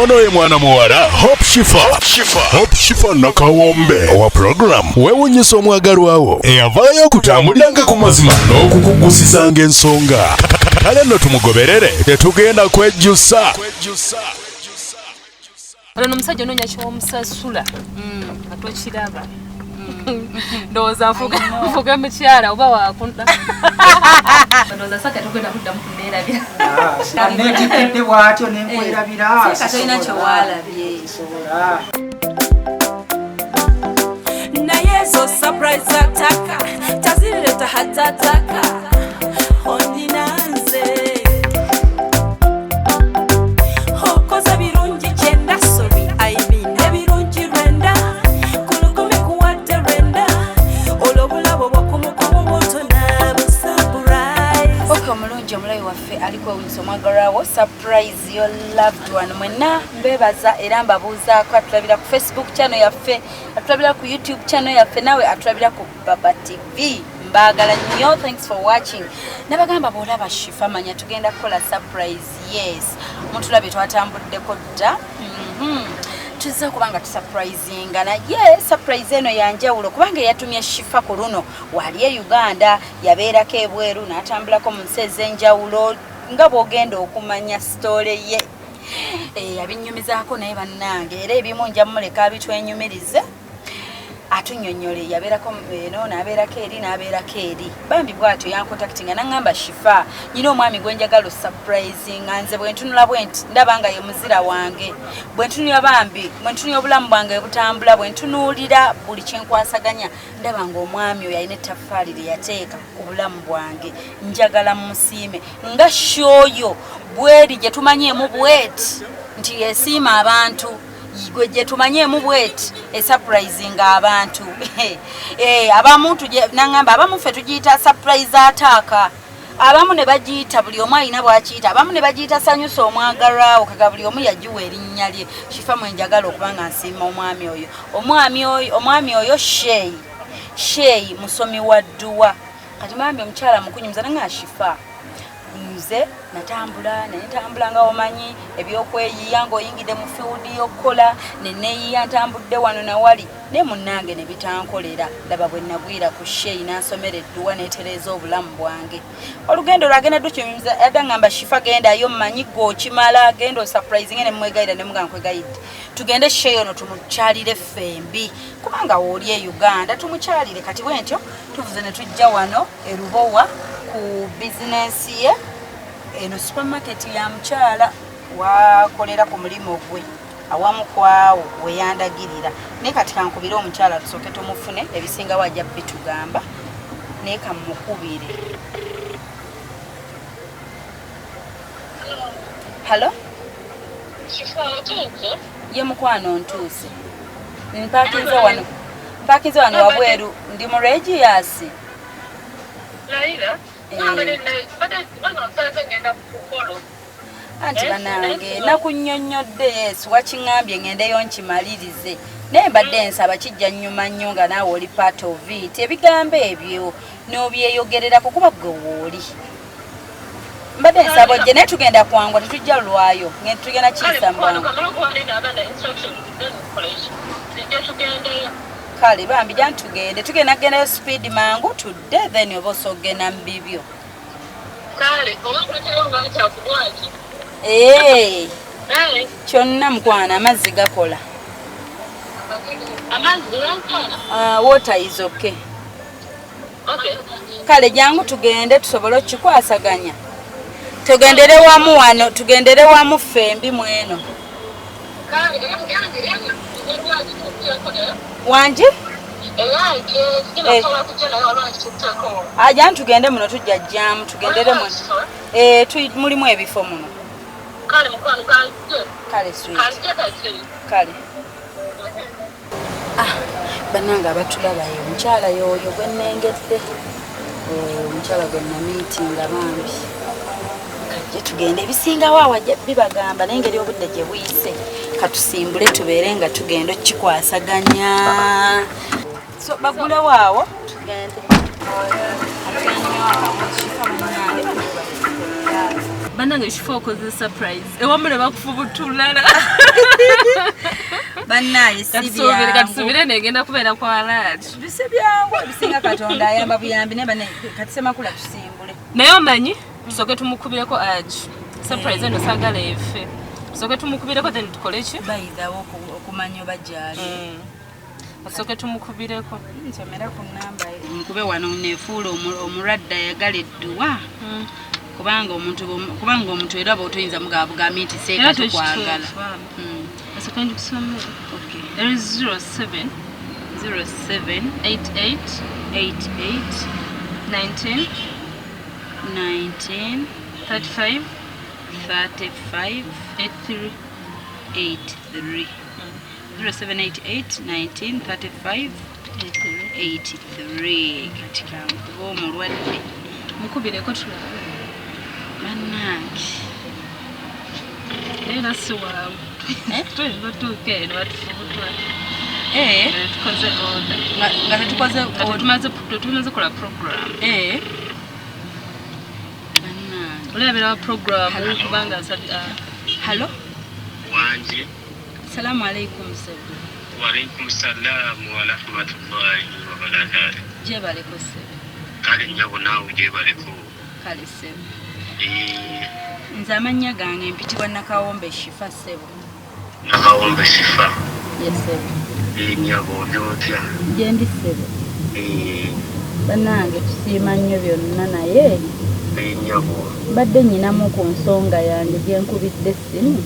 ono ye mwana muwala Hope Shifa nakawombe owa program wewunyisa omwagalwawo eyavaayo okutambuliranga ku mazima n'okukugusisanga ensonga. Kale nno tumugoberere tetugenda kwejjusa. Ono omusajja onoonya ky'omusasula atokiraba. Ndowooza nfuga mukyala oba waakunda. Ndowooza saka tugenda kuddamu kunneerabira. Neetikidde bw'atyo nenkwerabira. Sika tolina kyewaalabye. Naye zo surprise ataka tazireta hatataka ondinanze hokoza birungi kyenda sorry I mean ebirungi rwenda kulukumi kuwadde rwenda olobulabo bwakumukumu bwotona surprise. Oka mulungi omulayi waffe aliko owunyisa omwagalwawo surprise your loved one mwena mbebaza era mbabuuzaako atulabira ku Facebook channel yaffe atulabira ku YouTube channel yaffe nawe atulabira ku Baba TV mbagala nnyo. Thanks for watching. Nabagamba bwolaba Shifa manya tugenda kukola surprise. Yes mutulabye twatambuddeko dda tuzza kubanga tusurprisinga naye surprise eno yanjawulo kubanga yatumye Shifa ku luno wali e Uganda yabeerako ebweru n'atambulako mu nsi ez'enjawulo nga bw'ogenda okumanya story ye yabinyumizaako naye bannange era ebimu nja muleka abitwenyumirize atunyonyole yabeerako eno n'abeerako eri n'abeerako eri bambi bw'atyo yancontactinga n'angamba Shifa nyina omwami gwe njagala surprisinga nze bwe ntunula bwenti ndaba nga ye muzira wange bwe ntunula bambi bwe ntunula obulamu bwange butambula bwe ntunuulira buli kyenkwasaganya ndaba nga omwami oyo alina ettaffaali lye yateeka ku bulamu bwange njagala musiime nga shoyo bweri gye tumanyeemu bweti nti yesiima abantu gwe gye tumanyeemu bweti surprising abantu abamu nangamba abamu ffe tugiyita surprise ataaka abamu ne bagiyita buli omu alina bw'akiyita abamu ne bagiyita sanyusa omwagalwawo kaga buli omu yagiwa erinnya lye. Shifa mwe njagala okuba nga nsiima omwami oyo Sheyi musomi wa dduwa kati mwami omukyala mukunyumiza nanga Shifa nze natambula nga omanyi ebyokweyiya ng'oyingidde mu field y'okkola neneeyiya ntambudde wano nawali ne munnange ne bitankolera laba bwe nagwira ku Sheyi n'asomera edduwa n'etereeza obulamu bwange. Olugendo lwagenda dukyumiza yadda ngamba Shifa gendayo mmanyi g'okimala genda osurprising ne mmwegayira ne muga nkwegayidde tugende Sheyi ono tumukyalire ffembi kubanga wooli e Uganda tumukyalire kati bwentyo tuvuze ne tujja wano e Lubowa ku bizinensi ye eno supermarket ya mukyala wakolera ku mulimu gwe awamu kwawo weyandagirira naye kati kankubire omukyala tusooke tumufune ebisinga wajja bitugamba naye kamukubire. Halo ye mukwano ntuuse mpakinze wano wabweru ndi mu Regius anti banange nakunnyonnyodde Yesu wakiŋŋambye ŋŋendeyo nkimalirize naye mbadde nsaba kijja nnyuma nnyo nga naawe oli part of it ebigambo ebyo n'obyeyogererako kuba ggwe wooli mbadde nsaba ojje naye tugenda kwangwa tetujja lwayo tugenda kiyisa mbwangu kale bambi jan tugenda gendayo speed mangu tudde then oba osogenda mu bibyo kyonna mukwana amazzi gakola water is okay. Kale jangu tugende tusobole okukikwasaganya tugendere wamu wano tugendere wamu ffembi mweno wanji ajan tugende muno tujja jjamu tugendere muno mulimu ebifo muno kale sweet kale bannange abatulaba ye omukyala yoyo gwe nnengedde omukyala gwe namiitinga bambi kajje tugende ebisingawo awajja bibagamba naye engeri obudde gye buyise katusimbule tubeere nga tugenda okukikwasaganya so bagulewo awo tugende banange shifoko ze surprise ewamule bakufubutulala bannaye sibyangu katusubire negenda kubeera kwa large bise byangu bisinga katonda ayamba buyambi ne bane katisema kula tusimbule naye omanyi tusoke tumukubireko aji surprise eno sagala efe tusoke tumukubireko then tukole ki bayidawo okumanya bajali tusoke tumukubireko nsomera ku namba nkube wano nefuula omulwadde ayagala edduwa kubanga omuntu era bw'otoyinza mugabugambi nti seeka tukwagala asokandi kusoma okay there is 07 88 19 35 83 0788 19 35 83 katika nkuba omulwadde mukubireko tulaba bannange era si waawe batuuka eno batufubutwa tukoze order nga tetukoze tumaze kola program bannange olabira program kubanga halo wanje salamu alaikum sebe walaikum salam wa rahmatullahi wa barakatuh jebaleko sebe kale nyabo nawe jebaleko kale sebe nze amannya gange mpitibwa Nakawombe Shifa sebo Nakawombe Shifa yes sebo nyabo byotya jendi sebo bannange tusiima nnyo byonna naye nyabo badde nyinamu ku nsonga yange gye nkubidde essimu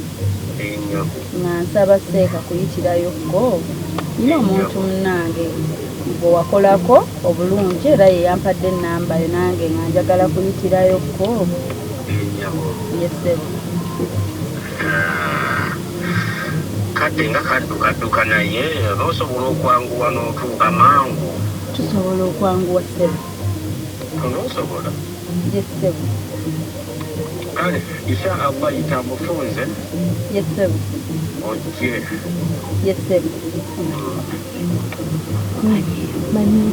nga nsaba seeka kuyitirayokko nina omuntu munnange gwe wakolako obulungi era ye yampadde ennamba yo nange nga njagala kuyitirayokko yesebo kati nga kadduka naye osobola okwanguwa n'otuuka mangu tusobola okwanguwa sebo onosobola yesebo kale isa Allah itamufunze yesebo ojje yesebo mani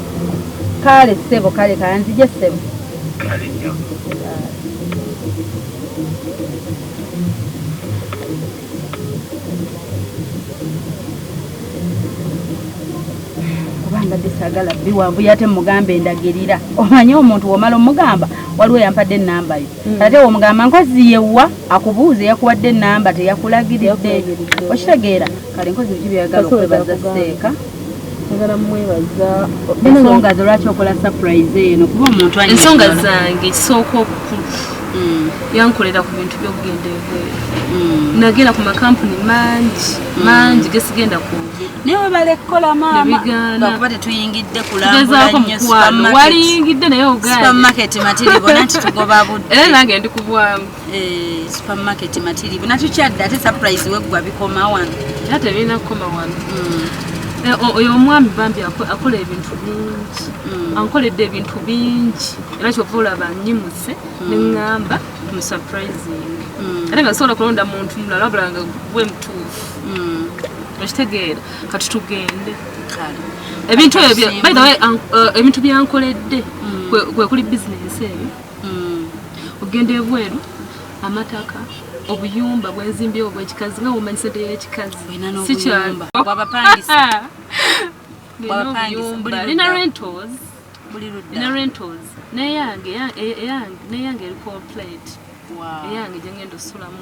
kale sebo kale kanzije sebo kale nnyo kubanga disagala biwanvu yate mugambe endagirira omanye omuntu womala omugamba waliwo yampadde ennamba yo ate womugamba nkozi yewa akubuuze yakuwadde ennamba teyakulagiridde okitegeera kale nkozi biki byagala okwebaza seeka njagala mwebaza ensonga zo lwaki okola surprise eno kuba omuntu ensonga zange kisooka okukulu yankolera ku bintu by'okugenda ebweru nagenda ku makampuni mangi gesigenda kwogera newe balekkola maama bakuba tetuyingidde kulambula nnyo waliyingidde naye supermarket matiribo nanti tugoba budde era nange ndi kubwamu supermarket matiribo natukyadde ate surprise weggwa bikoma wano era tebirina kukoma wano oyo omwami bambi akola ebintu bingi ankoledde ebintu bingi era kyova olaba nnyimuse neŋŋamba mu surprising ate nga sobola kulonda muntu mulala wabula nga gwe mutuufu okitegeera kati tugende ebintu ebyo by the way ebintu byankoledde kwe kuli bizinesi eyo ogenda ebweru amataka obuyumba bwenzimbyewo bwekikazi nga womanyi sente y'ekikazi nina rentals neyange eri complete eyange gyengenda osulamu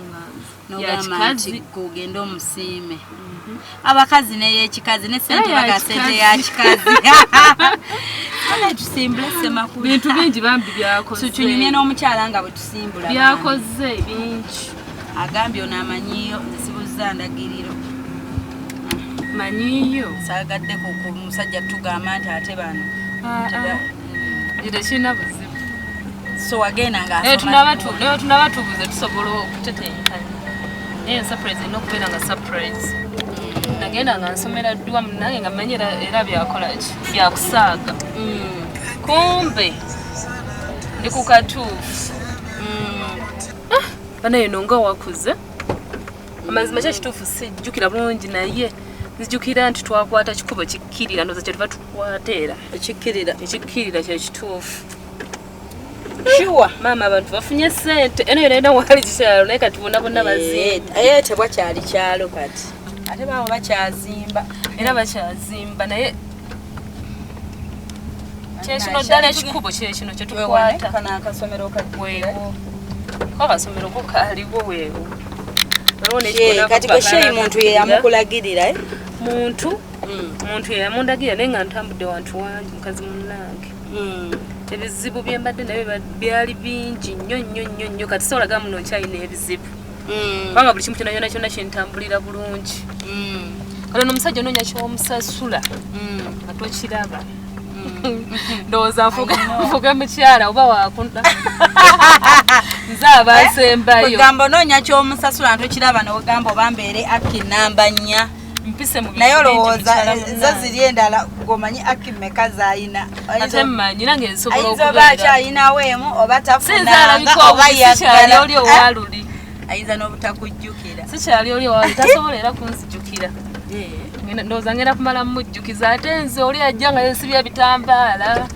nogamba kugenda omusiime abakazi neyekikazi nesente baga sente yakikazi tusimbule semakulu bintu bingi bambi byakoze tunyumye n'omukyala nga bwe tusimbula byakoze bingi agambye ono amanyiyo nsibuza ndagiriro manyiyo saagadde ku musajja tugamba nti ate bano tekirina buzibu so wagenda nga tunaba tubuze tusobola okutetenkanya naye surprise erina okubeera nga surprise nagenda nga nsomera ddwa nange nga manye era byakolaki byakusaaga kumbe ndi ku katuufu banaye nonga wakuze amazima kyekituufu sijjukira bulungi naye nzijukira nti twakwata kikubo kikkirira ndoza kyetuva tukwata era ekikkirira kyekituufu Sure. Mama abantu bafunye sente. Eno yena wali kikyalo naye kati bonna bazimba. Tebwa kyali kyalo kati. Ate bawo bakyazimba. Era bakyazimba naye kyekino ddala ekikubo kyekino kye tukwata. Kana akasomero Weewo. Ko akasomero ko kaaliwo weewo. Kati ko sheyi muntu ye yamukulagirira muntu ye yamundagira naye nga ntambudde wantu wangi mukazi munnange. Ebizibu bye mbadde nabyo byali bingi nnyo kati soolaga muno nkyalina ebizibu. Kubanga buli kimu kyonna kyentambulira bulungi. Kale n'omusajja onoonya ky'omusasula nga tokiraba. Ndowooza nfuga mukyala oba wakunda. Nze abasembayo. Kwegamba onoonya ky'omusasula ntokiraba n'ogamba oba mbeere aki namba 4. Mpise mu bintu naye olowooza zo ziri endala gomanyi aki mmeka z'ayina. Ate mmanyi nange nsobola okubeera. Ayinza oba akyayinawo emu oba tafunanga oba yaggala. Oli owaluli. Ayinza n'obutakujjukira. Sikyali oli owaluli tasobola era kunzijjukira. Ndowooza ngenda kumala mujjukiza ate nze oli ajja nga yeesibya ebitambaala.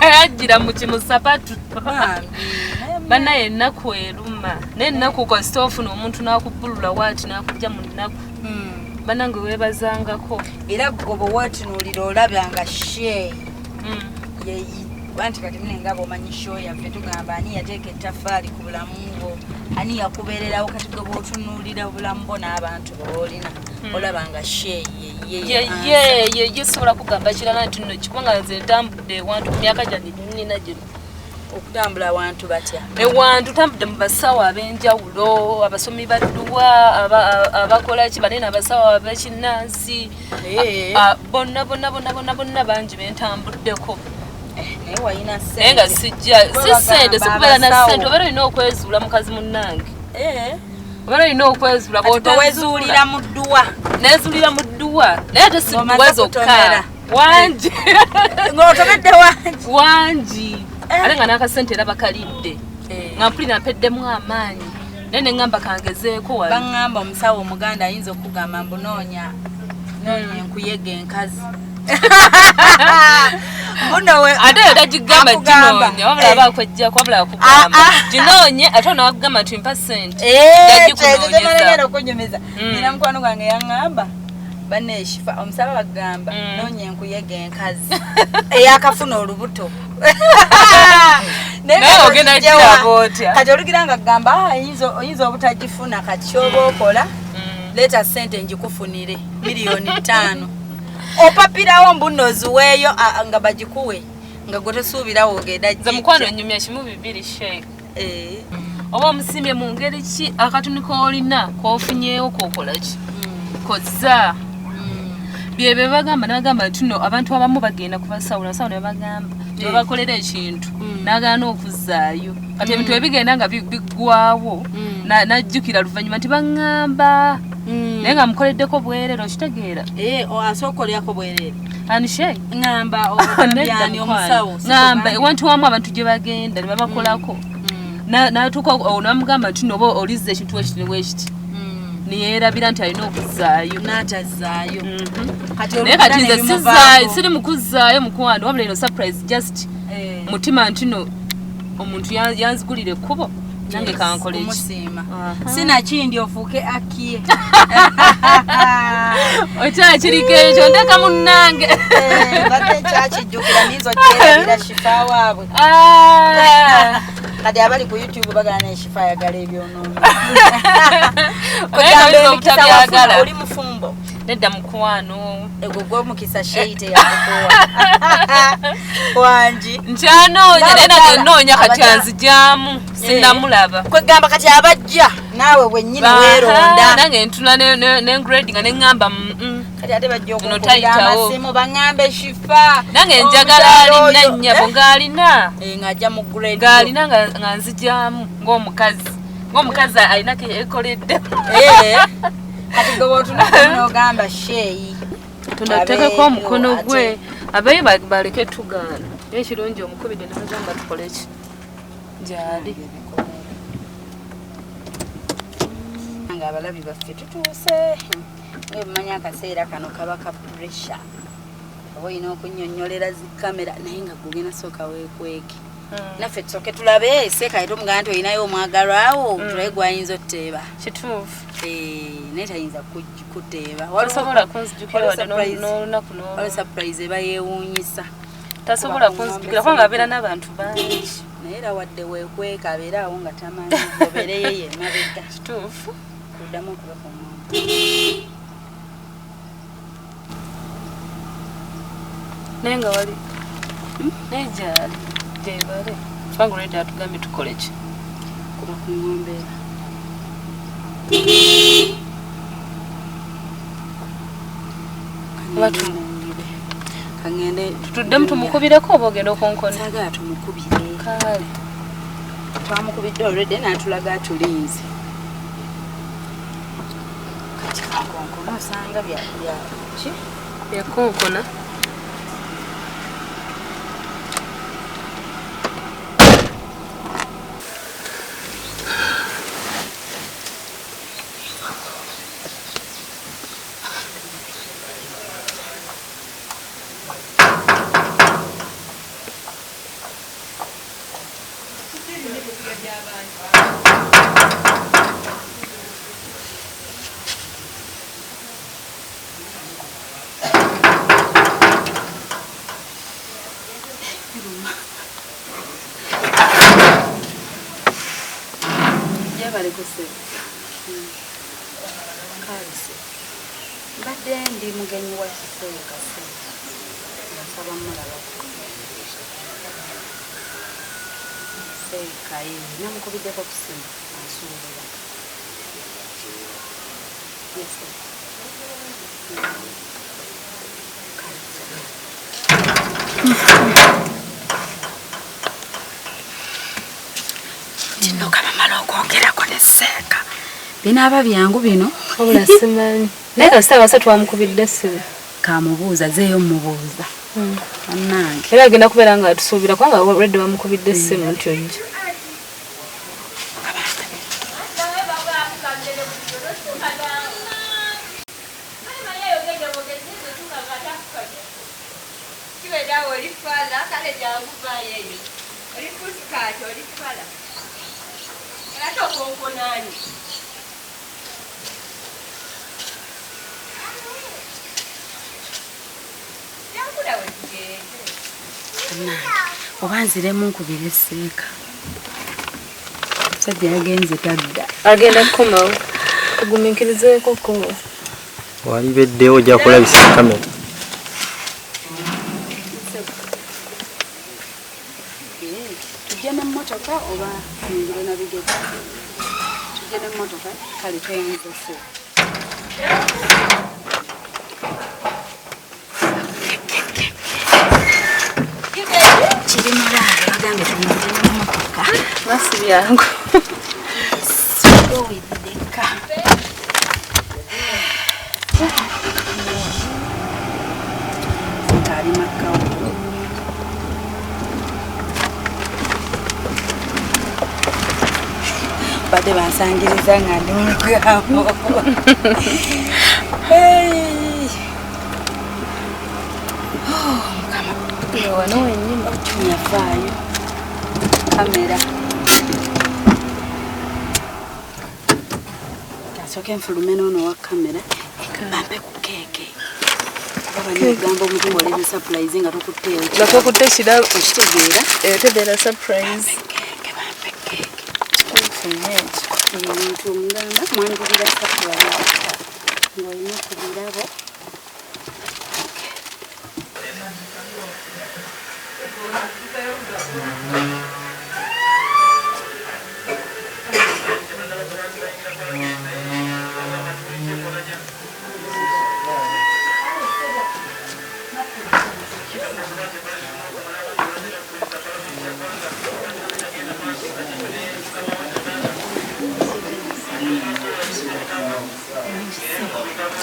Yajjira mu kimusapatu. Bannaye ennaku eruma. Naye ennaku kasita ofuna omuntu n'akubbulula waati n'akujja mu nnaku. Banange weebazangako. Era gobo watunuulira olabyanga sheeyi. Anti kati nenga bw'omanyi show yaffe tugamba ani yateeka ettaffaali ku bulamu bwo. Ani yakubeererawo kati gobo otunuulira obulamu bwo n'abantu b'olina. Olabanga sheeyi ye sobola kugamba kirala nti nno kubanga nze ntambudde ewantu ku myaka gyange nnina gino. Okutambula abantu batya? Ewantu tambudde mu basawo ab'enjawulo, abasomi badduwa, abakola ki banene abasawo ab'ekinnansi. Bonna bangi bentambuddeko. Naye walina ssente. Naye nga sijja si ssente sikubeera na ssente obeera olina okwezuula mukazi munnange. Obeera olina okwezuula bw'otewezuulira mu dduwa. Neezuulira mu dduwa naye ate si dduwa zokka. Wangi. Ng'otobedde wangi. Wangi. Ale nga n'akasente era bakalidde. Nga mpulira mpeddemu amaanyi. Naye ne ŋŋamba kangezeeko wali. Baŋŋamba omusawo omuganda ayinza okugamba mbunoonya enkuyega enkazi. Ate yo tagigamba ginoonya wabula aba akwejjako wabula akugamba ginoonye ate onaakugamba nti mpa ssente. Tagikunoonyeza. Okunyumiza. Nina mukwano gwange yaŋŋamba banne Shifa omusawo agamba noonya enkuyega enkazi eyakafuna olubuto. Naye ogenda kiraba otya? Kati olugira nga agamba oyinza obutagifuna kati ky'oba okola leeta ssente njikufunire $5,000,000. Opapirawo mbunozi weeyo nga bagikuwe nga gwe tosuubirawo ogenda nze mukwano ennyumya kimu bibiri sheek. Oba omusimbye mu ngeri ki akatuni k'olina k'ofunyeewo k'okola ki kozza. Byebe bagamba n'agamba nti nno abantu abamu bagenda kubasawo nasawo ne bagamba bakolera ekintu n'agaana okuzzaayo kati ebintu ebigenda nga biggwawo n'ajjukira luvannyuma nti baŋŋamba naye nga mukoleddeko bwerere okitegeera. Asooka olyako bwerere anishe ŋŋamba obyani omusawo ŋŋamba ewantu wamu abantu gye bagenda ne babakolako n'atuuka onamugamba nti noba olizza ekintu wekiti newekiti niyeerabira nti alina okuzzaayo n'atazzaayo. Naye kati nze sizaayo siri mukuzzaayo mukwano wabula eno surprise just mutima nti no omuntu yanzigulira ekkubo nange kankole kumusiima sinakindi ofuuke akiye. Okyakiriko ekyo ndeka munnange badde kyakijjukira ninza okyerabira Shifa waabwe. Kati abali ku YouTube bagana Shifa ayagala ebyonoono. Obutabyagala oli mufumbo nedda mukwano egwo gw'omukisa sheite yakukowa wangi nkyanoonya naye nange nnoonya kati anzigyamu sinnamulaba. Kwegamba kati abajja naawe wennyini weeronda nange ntula n'engrade nga neŋŋamba kati ate bajja okukugira amasimu baŋŋambe Shifa nange njagala alina nnyabo ng'alina ng'ajja mu grade ng'alina nga nzigyamu ng'omukazi alinako ekoledde. Kati gwe otunako n'ogamba sheeyi tunateekako omukono gwe abeeyo baleke tugaana naye ekirungi omukubidde nebagamba tukole ki gyali. nga abalabi baffe tutuuse ngaemumanyi akaseera kano kaba ka pressure oba olina okunnyonnyolera zi kamera naye nga gugenda sooka weekweke naffe tusooke tulabe seeka ate omugamba nti olinayo omwagalwawo tulabe gwayinza otteeba kituufu naye tayinza kuteeba tasobola kunzijukira wadde n'olunaku waliwo surprise eba yeewuunyisa tasobola kunzijukira kubanga abeera n'abantu bangi naye era wadde weekweka abeera awo nga tamanyi obeereyo ye emabega kituufu kuddamu okubaka omwana naye nga wali naye gyali gyebale kubanga olwedde atugambye tukole ki kuba ku ngombeera kangende tutuddemu tumukubireko oba ogenda okonkona saagala tumukubire kale twamukubidde olwedde n'atulaga atulinze kati kakonkona osanga ki byakonkona mbadde ndi mugenyi wa Seeka nasaba mulaba Seeka namukubiddeko ku simu ansuubira kino kamamala okwogerako ne Seeka binaaba byangu bino wabula simanyi naye kasita basa twamukubidde essimu kamubuuza zeeyo mubuuza annange era agenda kubeera nga atusuubira kubanga olwedde bamukubidde essimu nti ojja oba nziremu nkubira Seeka sajja yagenze tadda agenda kukomawo tugumiikirizeeko ko walibeddewo ojja kulabisa kamera tujja n'emmotoka oba nyingire na bigezi tujja n'emmotoka kale toyinza Seeka kiri mulaalo bagambye tuyingire n'emmotoka masi byangu owideka ngaali makkawo badde bansangiriza nga ndi mulugambo wano wennyini tunyafaayo kamera kasooke nfulume noono wa kamera bampe ku keeke abanegambo omutima olina surprise nga tokutteewo nga tokutte kirabo okitegeera tebeera surprise keeke bampe keeke ekyo omuntu omugamba mwandibira surprise ng'olina ku birabo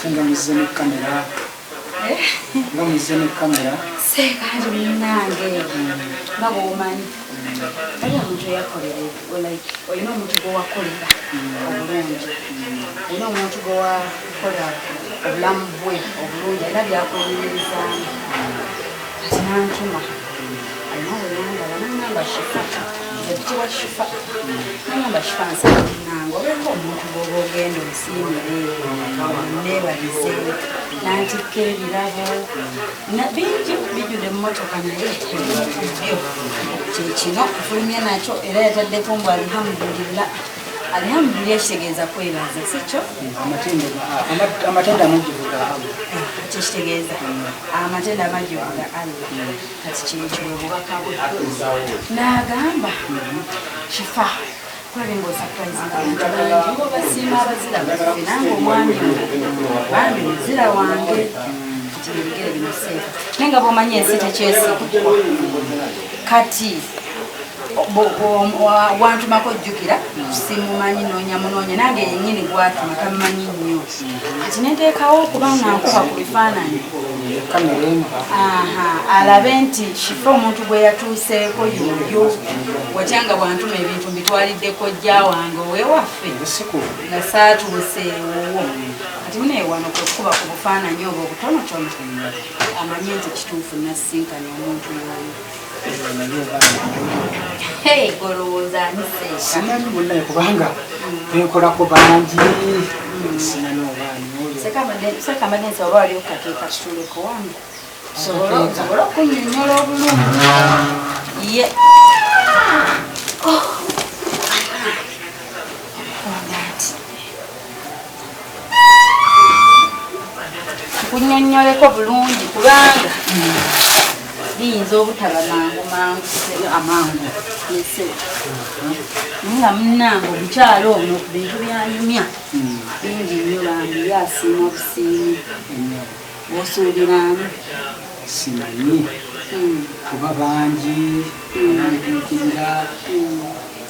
Nga muzene kamera. Nga muzene kamera. Seeka nti munnange nga bw'omanyi ali omuntu eyakolera olina omuntu gwewakolera obulungi olina omuntu gwewakola obulamu bwe obulungi era byakulumirizaamu kati nantuma alina bwe yandaba nangamba nagamba Shifa ekitibwa Shifa nagamba Shifa nsananga obeeko omuntu bw'oba ogenda osiimire neebalize nantikka ebirabo bingi bijjudde mu mmotoka naye byo kyekino fulumye nakyo era yataddeko mbu alhamdulillah alhamdulillah kitegeeza kwebaza sikyo amatenda amujjuvula kyekitegeeza amatenda amajjuvula Allah kati kyekyo obubaka n'agamba Shifa kulabye ng'osapurayizinga abantu bangi obasiima abazira baffe nange omwami bambi muzira wange kati ebigere bino seefa naye nga bw'omanyi ensi tekyesigwa kati wantumako jjukira simumanyi noonya nange yennyini gwatuma tamumanyi nnyo kati neteekawo okubanga nkuba ku bifaananyi alabe nti Shifa omuntu gwe yatuuseeko yoyo watyanga bwantuma ebintu mbitwaliddeko jja wange owewaffe nga saatuuseewowo kati muneewano kwekuba ku bufaananyi obwo obutonotono amanye nti kituufu nassinkanya omuntu yoyo golowooza aniseeka simanyi munaye kubanga benkolako bangi sekambadde nti oba waliwo kakeeka kituleko wange sobola okunnyonnyola obulungi ye kunnyonnyoleko bulungi kubanga biyinza obutaba mangu amangu nga munnange omukyalo ono ku bintu byanyumya bingi nnyo bambi yasiima busiimi bw'osuubiramu simanyi kuba bangi nankirira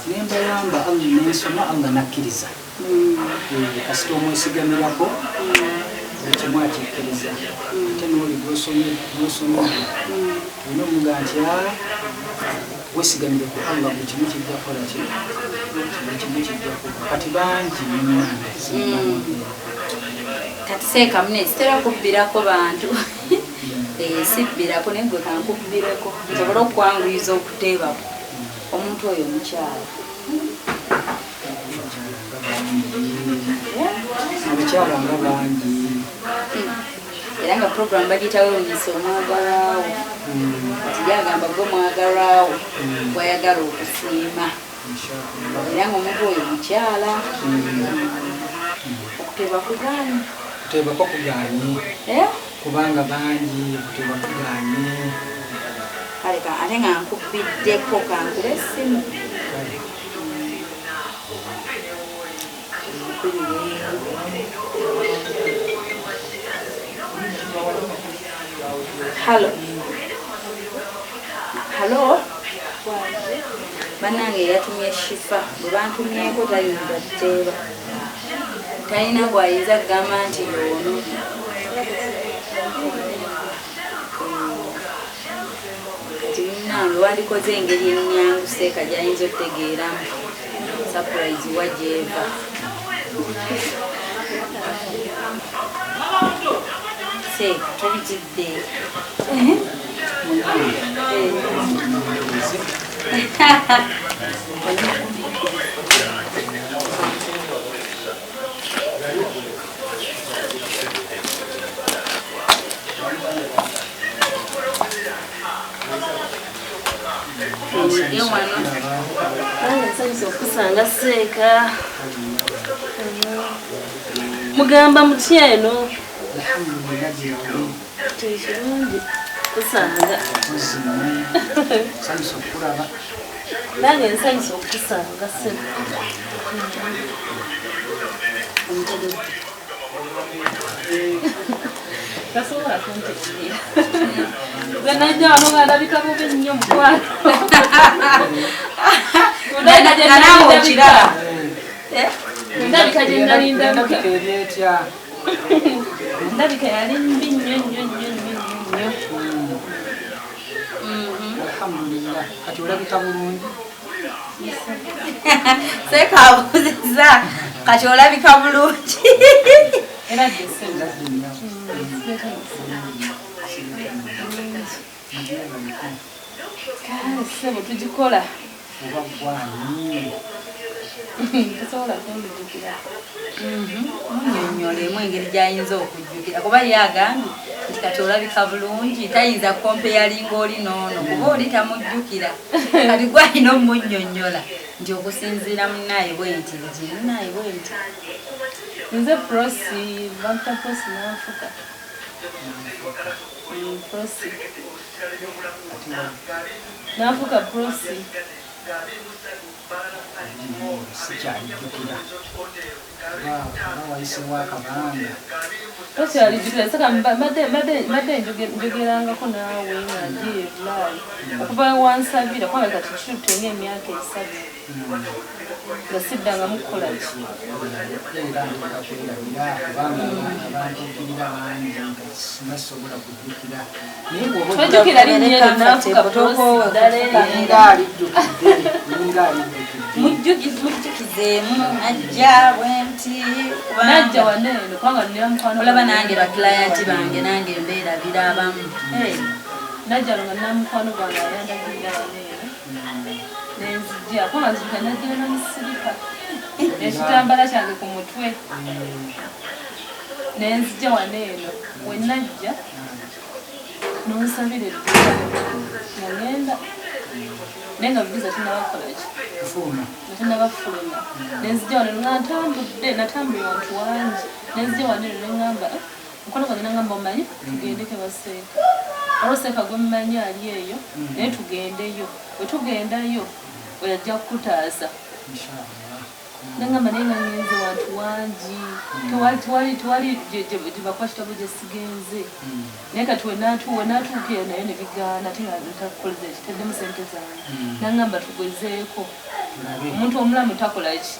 nembayamba Allah nensoma Allah nakkiriza kasita omwesigamirako ekimu akikkiriza ate nooli gwosomye olina omuga nti wesigamire ku Allah buli kimu kijja kukola kimu kijja kuba kati bangi kati seekamune sitera kubbirako bantu sibbirako naye gwe kankubbireko nsobole okwanguyiza okuteebako omuntu oyo omukyala abakyala nga bangi era nga programu bagiyitawo onyisa omwagalwawo kati gyagamba gwe mwagalwawo gwayagala okusiima era nga omuntu oyo mukyala okuteeba kugaanyi kuteebako kugaanyi kubanga bangi kuteeba kugaanyi kale ate nga nkubiddeko kankula essimu halo bannange yatumye Shifa bwe bantumyeko tayinza kuteeba talina gwayinza kugamba nti yoono kati munnange wandikoze engeri ennyanguseeka gyayinza okutegeeramu surprise wagyeva seeka tobitidde nsanyusa okusanga seeka mugamba mutya eno tekirungi kusanga nange nsanyusa okusanga se tasobola kuntegeera gwe najja wano nga ndabika bubi nnyo mukwano ndabika gye nalindabuka ndabika yali mbi nnyo nnyo nnyo nnyo nnyo alhamdulillah kati olabika bulungi sekabuziza kati olabika bulungi era gyesenda Sebo tujikola. Oba gwani. Tasobola kundukira. Nyonyolemu engeri gy'ayinza okujjukira kuba yagambye nti kati olabika bulungi tayinza kompeyalinga oli noono kuba oli tamujjukira kati gwalina omunnyonnyola nti okusinziira munaaye bwenti munaaye bwenti Nze prosi banta prosi n'afuka. Prosi n'afuka prosi. Sikyalijjukira. Wayisewo akabanga. Prosi alijjukira saka mbadde njogerangako naawe ng'agiye ebulayi okuva wansabira kubanga kati kitutenge emyaka 3 nga siddanga mukukola ki. Era ntaka kwerabira kubanga abantu okirira bangi nga sinasobola kujjukira. Naye bw'oba Twajjukira linnya eryo n'afuka prosi ddala ninga alijjukidde. mujjukizeemu najja bwenti najja waneeno kubanga nira mukwano olaba nange bakilayanti bange nange mbeerabira abamu najja nga namukwano gwange ayandagirira waneeno nenzijja kubanga nzika najjira namusirika ekitambala kyange ku mutwe nenzijja waneeno wenajja nonsabira edduka nga ngenda naye nga bibiza tinnabakolaki natinabafuluma nenzijja wano nga natambudde wantu wangi nenzijja waneeno neŋŋamba mukono gwange nangamba omanyi tugendeko baseeka olwoseeka gwe mumanyi ali eyo naye tugendeyo bwe tugendayo oyajja kukutaasa nangamba naye nga ngenze wantu wangi tewali gyebakuba kitabo gye sigenze naye kati wenatuuka eyo naye ne bigaana tentakukoleza ekiteddemu sente zange nangamba tugezeeko omuntu omulamu takolaki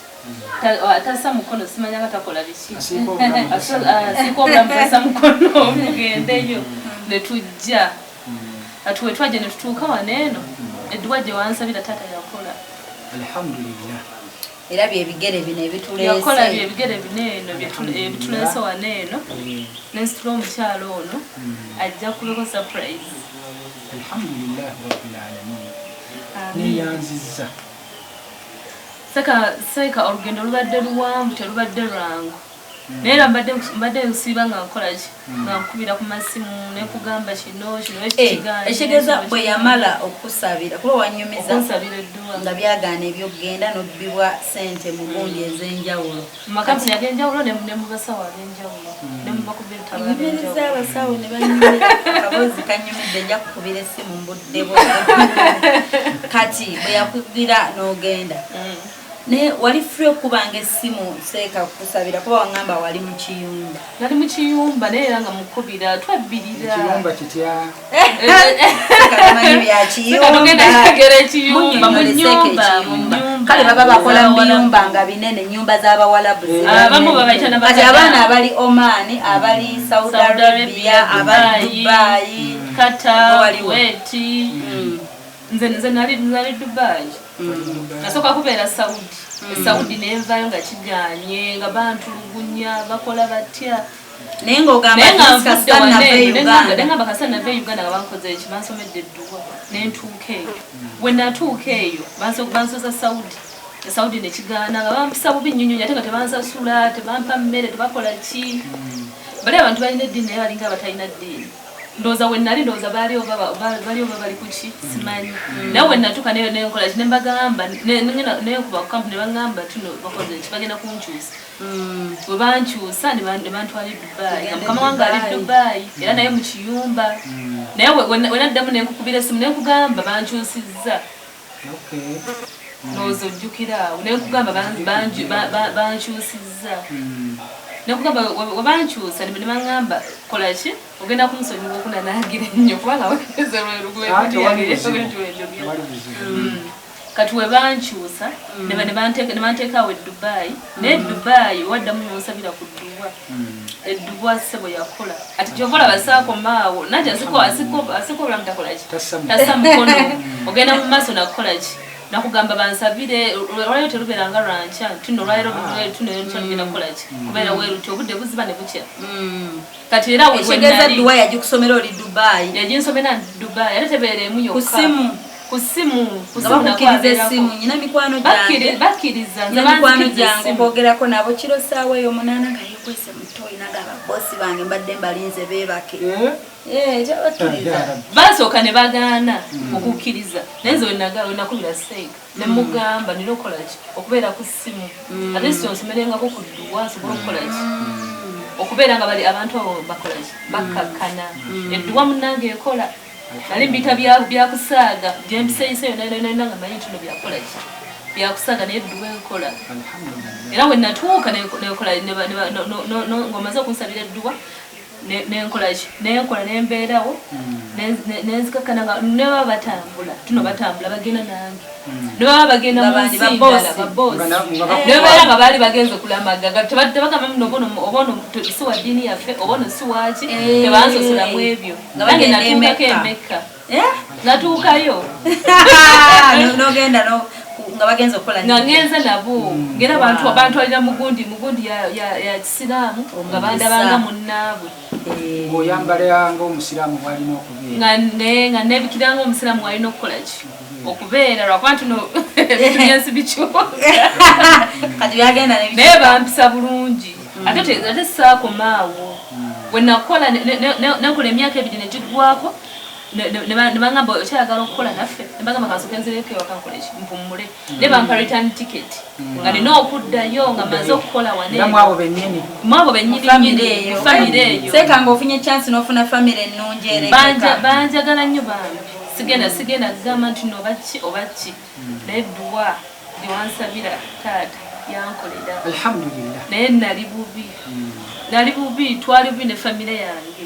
atassa mukono simanyanga takola biki asiika omulamu tassa mukono tugendeyo ne tujja ati we twajja ne tutuuka waneeno edduwa gye wansabira taata yakola Alhamdulillah. era byebigere bino yakola ebituleese byebigere bineeno ebituleese waneeno nensitula omukyalo ono ajja kubeko surprise. Alhamdulillah rabbil alamin. Neyanzizza. Seka olugendo lubadde luwanvu terubadde lwangu naye era mbadde nsiiba nga nkolaki nga nkubira ku masimu nekugamba kino ekikigaana ekitegeeza bwe yamala okusabira kuba wanyumiza okunsabira edduwa nga byagaana ebyokugenda n'obbibwa sente mu gundi ez'enjawulo makampuni ag'enjawulo ne mu basawo ag'enjawulo ne mu bakubira nyumiriza abasawo ne banyumira akabozi kanyumidde nja kukubira essimu mbudde bwo kati bwe yakubira n'ogenda ne wali free okubanga essimu seeka kusabira kuba wangamba wali mu kiyumba nali mu kiyumba naye era nga mukubira twabbirira Ekiyumba kitya? katamanyi bya kiyumba mu nyumba kale baba bakola mu biyumba nga binene nyumba z'abawalabu abamu babayita kati abaana abali Oman abali Saudi Arabia abali Dubai Qatar Kuwait nze nali Dubai nasooka kubeera Saudi nenvayo nga kiganye nga bantulugunya bakola batya naye ng'ogamba nengamba kasana nave Uganda nga bankoze eki bansomedde edduwa nentuuka eyo bwe natuuka eyo bansoza Saudi nekigaana nga bampisa bubi nnyonyonya ate nga tebansasula tebampa mmere tebakola ki bali abantu balina eddiini naye balinga abatalina ddiini ndowooza we nali ndowooza bali oba bali kuki simanyi naye we natuuka nenkola ki nembagamba nekuba ku kampu ne baŋŋamba tino bakoze eki bagenda kunkyusa bwe bankyusa ne bantwala Dubai nga mukama wange ali Dubai era naye mu kiyumba naye we naddamu nenkukubira essimu nenkugamba bankyusizza ndowooza ojjukira awo nenkugamba bankyusizza nekugamba webankyusa ne baŋŋamba kola ki ogenda kumusonyiwa okunanaagira ennyo kubanga wekeze kati webankyusa ne banteekaawo Dubai naye Dubai waddamu nonsabira ku dduwa edduwa ssebo yakola ati kyokola basaakomaawo nati asika obulamu takola ki tassa mukono ogenda mu maaso nakukola ki nakugamba bansabire olwayo teruberanga lwancha tino olwayo tuno nchagenda kukola ki kubeera weruti obudde buziba ne bukya kati era wegeza duwa yagikusomera oli Dubai yaginsomera Dubai era tebeeremu yokka kusimu bakiriza simu nyina mikwano gyange bakiriza mikwano gyange mbogerako nabo kiro saawa eyo 8 nga yekwese mutoyi nagaba bosi bange mbadde mbalinze beebake basooka ne bagaana okukkiriza naye nze wenakubira seeka ne mugamba nina okukola ki okubeera ku ssimu ate si onsomerengako ku dduwa nsobola okukola ki okubeera nga bali abantu abo bakola ki bakkakkana edduwa munnange ekola nali mbita byakusaaga gyempiseyise yonananga manyi tuno byakola ki byakusaaga naye edduwa ekola era wenatuuka nekola ng'omaze okunsabira edduwa nenkola ki nenkola nembeerawo nenzikakkana nebaba batambula tuno batambula bagenda nange nebaba bagenda munsi ndala baboosi nebeera nga baali bagenze kulamaga tebagamba muno obono si wa ddiini yaffe obono si waki tebansosolamu ebyo nange natuukako emekka natuukayo nogenda nga bagenze okukola nga ngenze nabo ngera abantu alina mugundi ya kisiraamu nga bandabanga munnaabwe oyambalanga omusiraamu bwalina okubeera nga nebikiranga omusiraamu walina okukola ki okubeera lwakuba tuno ebinyensi bikyonga kati byagenda naye bampisa bulungi ate saakomaawo wenakola nenkola emyaka 2 negiggwako nebangamba okyayagala okukola naffe nebagamba kansokenzereko ewakankola eki mpumule ne bampa return ticket nga nina okuddayo nga maze okukola waneamwabo bennyini famire eyo seeka ng'ofunye chance n'ofuna famire ennungi erekeka banjagala nnyo bambi sigenda kugamba nti oba ki naye dduwa gyewansabira taata yankolera alhamdulillah naye nali bubi twali bubi ne famire yange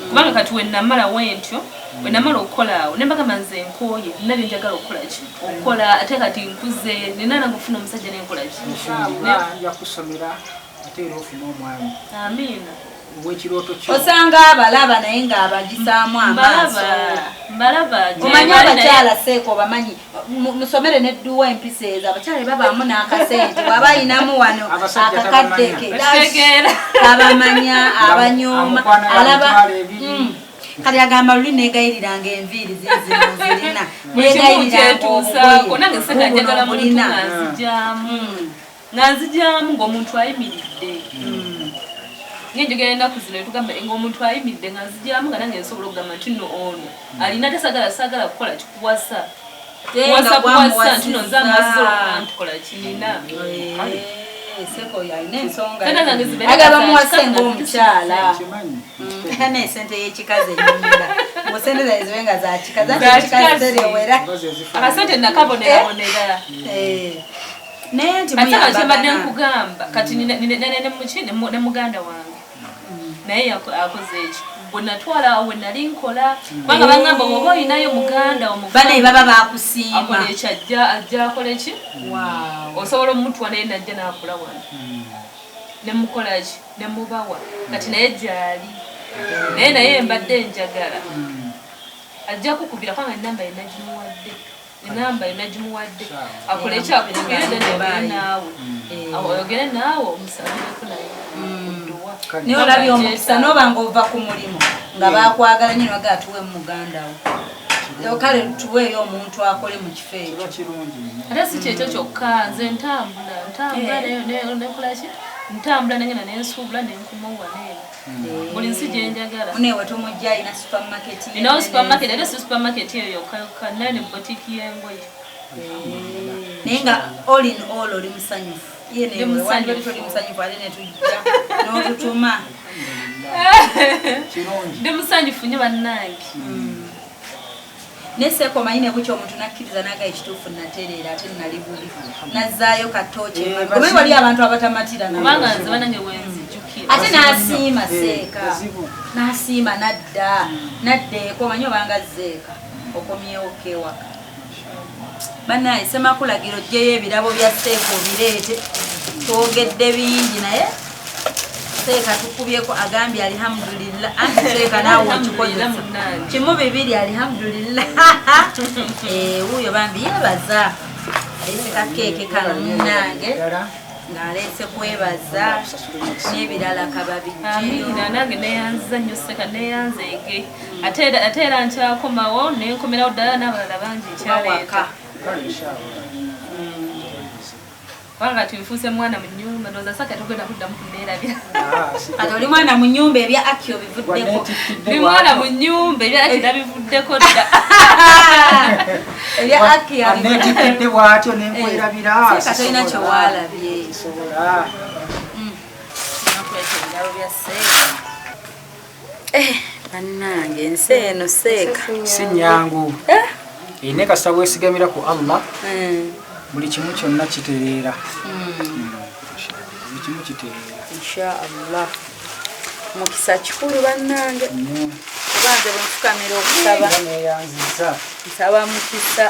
kubanga kati wenamala wentyo wenamala okukola awo nembagamba nze nkooye nina byenjagala okukola ki okukola ate kati nkuze nina nange ofuna omusajja nenkola ki yakusomera ate era ofuna omwami amiina owekirooto kyo osanga abalaba naye ng'abagisaamu amaaso mbalaba omanyi abakyala seeko bamanyi musomere nedduwa empisa ezo abakyala babaamu n'akasente waba ayinamu wano akakaddeke abamanya abanyooma alaba kati agamba luli neegayiriranga enviiri zizina neegayiriranga obugoye nga nzijyamu ng'omuntu ayimiridde ng'enjogera ennaku zino tugamba ng'omuntu ayimiridde nga nzijyamu nga nange nsobola okugamba nti nno ono alina saagala kukola kikuwasa kuwasa nti no nzamuwasiza ntukola kinina agaba muwase ng'omukyala n'esente y'ekikazi enyumira musente zaye zibenga za kikazi zerewera akasente nakabonerabonera naye nti ate kyembadde nkugamba kati ne muganda wange naye akoze eki bwenatwala awo wenali nkola kubanga bagamba oba olinayo muganda bane baba bakusiima akola eki ajja akola eki osobola omutwa naye najja n'akula wano nemukola ki nemubawa kati naye gyali naye mbadde njagala ajja kukubira kubanga enamba yenagimuwadde akola eki akubire dene naawe oyogere naawe omusabireko naye naye olabye omukisa noba ng'ova ku mulimu nga bakwagala nyini wagaa tuwe muganda wo kale tuweeyo omuntu akole mu kifo ekyo ate si kyekyo kyokka nze ntambula nekolaki ntambula nengenda nensuubula nenkumawa neeno buli nsi gyenjagala munewe tumujja alina supermarket inawo supermarket ate si supermarket eyo yokka nayo ne botiki y'engoye naye nga all in all oli musanyufu oli musanyufu ate netujja n'otutuma ndi musanyufu nnyo bannange neseko manyine bukyo omuntu nakkiriza naga ekituufu natereera ate nali bubi nazzaayo katooki omanyi wali abantu abatamatira kubanga nze banange wenzijjukira ate n'asiima seeka n'asiima naddeeko omanyi obanga zeeka okomyewo kewaka banaye semakulagiro ojjeyo ebirabo bya seeka obireete twogedde bingi naye seeka tukubyeko agambye alhamdulillah anti seeka naawe okikozesa kimu bibiri alhamdulillah wuuyo bambi yebaza ayisika keeke kano munnange ng'aleese kwebaza n'ebirala kababijjeyo nange neyanziza nnyo Seka neyanzeege ate era nkyakomawo nenkomerawo ddala n'abalala bangi nkyaleeta kubanga tunfuuse mwana mu nnyumba ndowooza Saka togenda kuddamu kunneerabira kati oli mwana mu nnyumba ebya Aki obivuddeko ndi mwana mu nnyumba ebya Aki nabivuddeko dda ebya Aki anetikidde bw'atyo nenkwerabira Seka tolina kyewaalabye nakuleeta ebirabo bya Seeka bannange ensi eno Seeka si nnyangu ine kasita bwesigamira ku Allah buli kimu kyonna kitereera buli kimu kitereera inshaallah mukisa kikulu bannange kubanze bwenfukamira okusaba neyanziza nsaba mukisa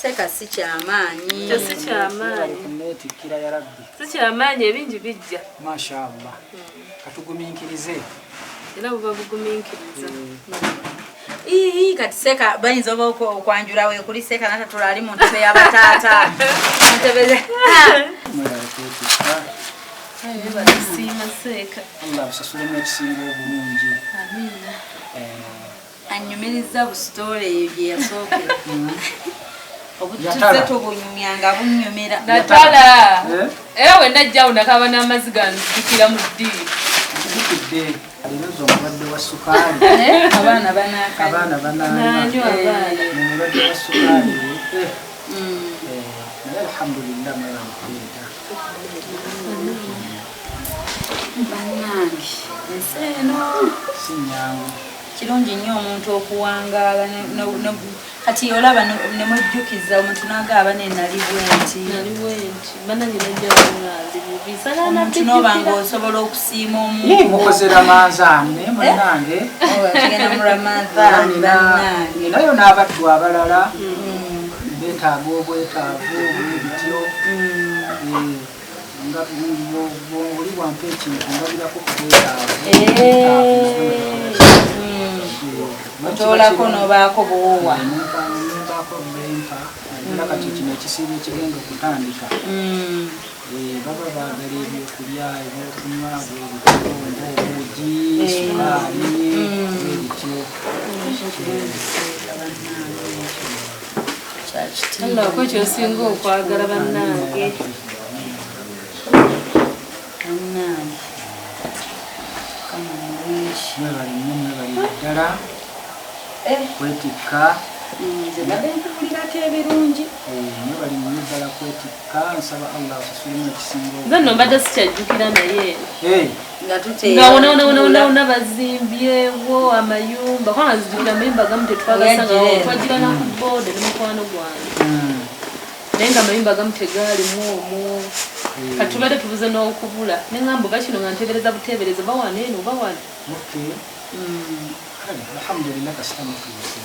Seeka si kyamaanyi si kyamaanyi kunetikkira ya rabbi si kyamaanyi ebingi bijja mashaallah katugumiikirize era buba bugumiikiriza kati Seeka bayinza oba okwanjula kuli Seeka natatula ali mu ntebe y'abataata basiima Seeka Allah abusasulemu ekisinga obulungi anyumiriza busitole eyo gye yasookera obutuze tobunyumyanga bunyumira natala era wenajjawo nakaba n'amazzi ganzijukira mu ddiiri kujjukidde alinazo omulwadde wa sukaali abaana banaakanywa omulwadde wa sukaali naye alhamdulillah mwebamukuyita bannange ensi eno si nnyangu kirungi nnyo omuntu okuwangaala kati olaba nemwejjukiza omuntu n'agaaba nenali bwenti omuntu n'obanga osobola okusiima mukozera manzaani munange tugenda mu ramadhaani bannange nayo n'abattu abalala beetaaga obwetaavu obwebityo nga oli wampa ekintu ngabirako ku bwetaavu otoolako n'obaako buwuwa nembaako bempa era kati kino ekisiibo ekigenda okutandika baba baagala ebyokulya ebyokunywa bwebitongo obugi sukaali bwebityo allako kyosinga okwagala bannange mwebali nnyo mwebali ddala kwetikka nze badde mpulirako ebirungi mwebali nnyo ddala kwetikka nsaba Allah asasulemu ekisinga nze nno mbadde sikyajjukira naye nga nga bazimbyewo amayumba kubanga nzijukira amayumba gamu tetwagasanga twagira naku boode ne mukwano gwange naye nga amayumba gamu tegaalimu omwo kati tubadde tubuze n'okubula neŋŋamba oba kino nga ntebereza buteebereza bawana eno bawana alhamdulillah kasita mutuuse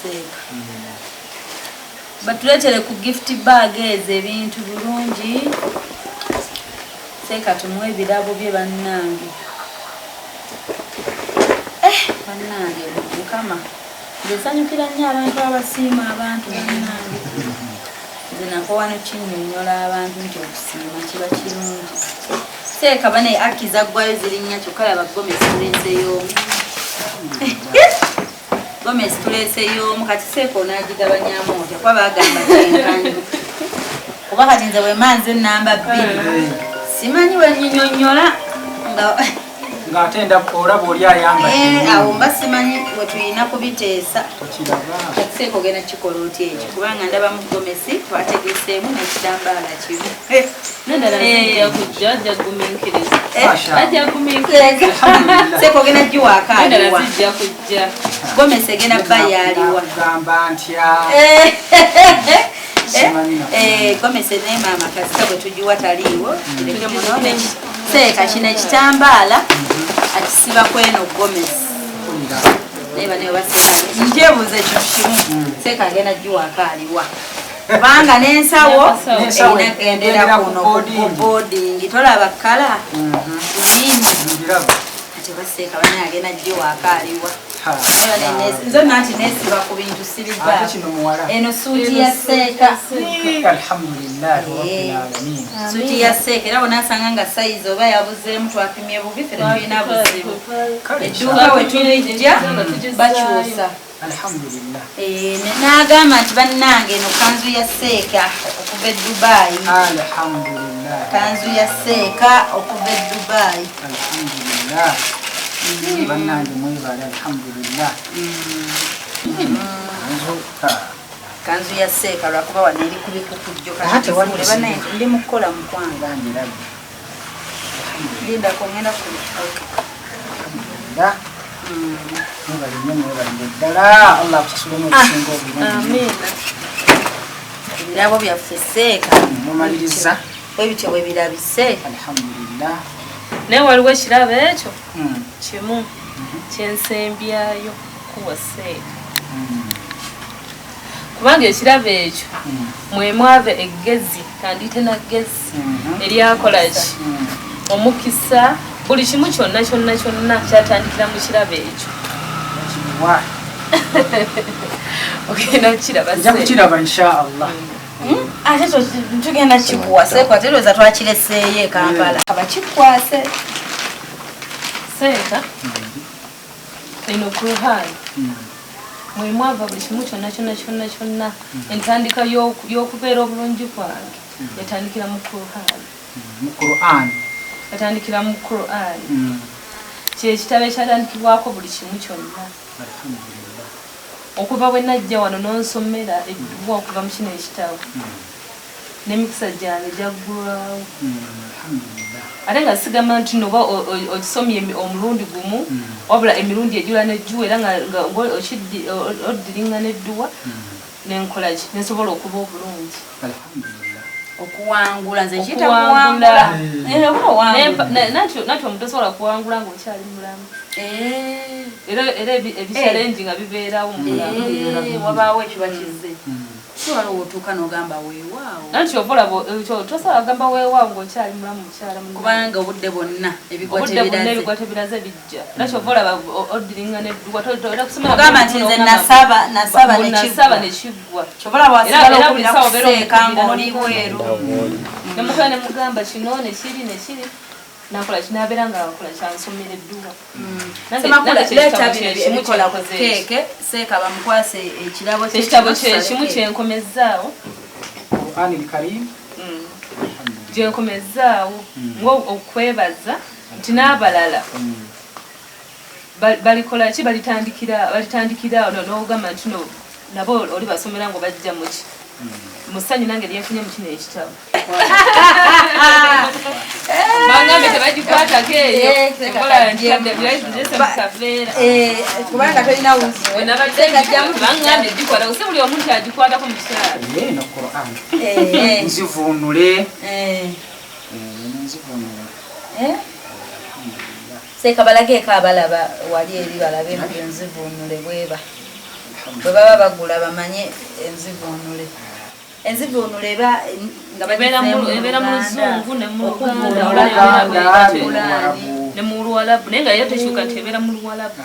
Seeka batuleetere ku gift bag ezo ebintu bulungi Seeka tumuwe ebirabo bye bannange bannange mukama nze nsanyukira nnyo abantu abasiima abantu bannange nze nako wano kinnyonnyola abantu nti okusiima kiba kirungi Seeka bane Aki zaggwayo zirinnya kyokka laba Gomesi tuleeseyomu Gomesi tuleeseyomu kati Seeka onaagigabanyamu otya kuba baagamba kyenkanyi kuba kati nze bwe manze nnamba 2 simanyi wennyinnyonnyola ng'ate olaba oli ayamba awo mba simanyi we tulina kubiteesa kati Seeka ogenda kikola otya ekyo kubanga ndaba mu Gomesi twategeseemu n'ekitambaala kimu naddala zijja kujja ajja guminkiriza ajja guminkiriza Seeka ogenda giwaako aliwa zijja kujja Gomesi egenda bba yaliwa gamba ntya Gomesi ne maama kasita bwe tugiwa taliiwo kireke muno Seeka kino ekitambaala akisiba kweno Gomesi neba ne baseka njebuze ekintu kimu Seeka agenda giwaako aliwa kubanga n'ensawo erina gendera kuno ku boarding tolaba kkala nini ate baseeka bane agenda jjo wakaaliwa Ha. nze nanti nesiba ku bintu siriba Ate kino muwala. eno suuti ya seeka Alhamdulillah rabbil alamin. suuti ya seeka era bonasanga nga sayizi oba yabuzeemu twapimye bubi ffe tetulina buzibu edduuka we tulijja bakyusa Alhamdulillah. n'agamba nti bannange eno kanzu ya seeka okuva e Dubai Alhamdulillah. kanzu ya seeka okuva e Dubai Alhamdulillah. Bannange mwebale alhamdulillah. kanzu ya seeka lwakuba wano eri ku bikukujjo Ate wali banaye ndi mukukola mukwanga Ngirabye. lindako ngenda ku Alhamdulillah. Mwebale nnyo mwebale ddala. Allah akusasulemu ebisinga obulungi. ebirabo byaffe seeka Mumaliriza. bwe bityo bwe birabise Alhamdulillah. naye waliwo ekirabo ekyo Mm. kimu kyensembyayo kuwa seeka kubanga ekirabo ekyo mwe mwava eggezi kandiyite naggezi eryakolaki omukisa buli kimu kyonna kyonna kyonna kyatandikira mu kirabo ekyo Wa. ogenda kukiraba Nja kukiraba inshallah. ate tugenda kikuwa seeka terowooza twakireseeyo e Kampala abakikwase seeka eno kuruhani mwe mwava buli kimu kyonna kyonna kyonna kyonna entandika y'okubeera obulungi kwange yatandikira mu kuruhani Mu Quran. yatandikira mu Qur'ani kyekitabo ekyatandikibwako buli kimu kyonna Alhamdulillah. okuva bwe najja wano n'onsomera edduwa okuva mu kino ekitabo n'emikisa gyange gyaggulwawo Alhamdulillah. ate nga sigamba nti noba okisomye omulundi gumu wabula emirundi ejula nejjuwa era nga oddiringa nedduwa nenkolaki nensobola okuba obulungi Alhamdulillah. okuwangula nze kita Okuwangula. kuwangula nati omuntu osobola kuwangula ng'okyali mulamu era ebichallengi nga bibeerawo mu bulamu wabaawo ekiba kizze kiwala otuuka n'ogamba weewaawo nanti ovolabo tosobola kugamba weewaawo ng'okyali mulamu mukyala kubanga obudde bwonna obudde bwonna ebigwate biraze bijja nakyo ovolaba oddiringa nedduwa ogamba nti nze nasaba nekiggwa kyobola bwasigala okulira kuseeka ng'oli bweru nemukola nemugamba kino nekiri nakola kinabeera nga akola kyansomera edduwa leeta bino ebikola ku keeke seeka bamukwase ekirabo ekitabo kyekimu kyenkomezaawo Quran al-Karim. gyenkomezaawo ngaokwebaza nti n'abalala balikola ki balitandikira n'ogamba nti nabo oli basomera ngo bajja muki musanyu nange lyenfunye mu kino ekitabo bangambe tebagikwatako kubanga tolina wuzibangambe egikwata ose buli omuntu agikwatako mu kikyalo No Quran. Nzivuunule. Nzivuunule. seeka balageeko abalaba wali eri balabe enzivuunule bweba bwe baba bagula bamanye enzivuunule ebeera mu luzungu ne mu ne mu luwalabu naye nga yo tekyuka nti ebeera mu luwalabu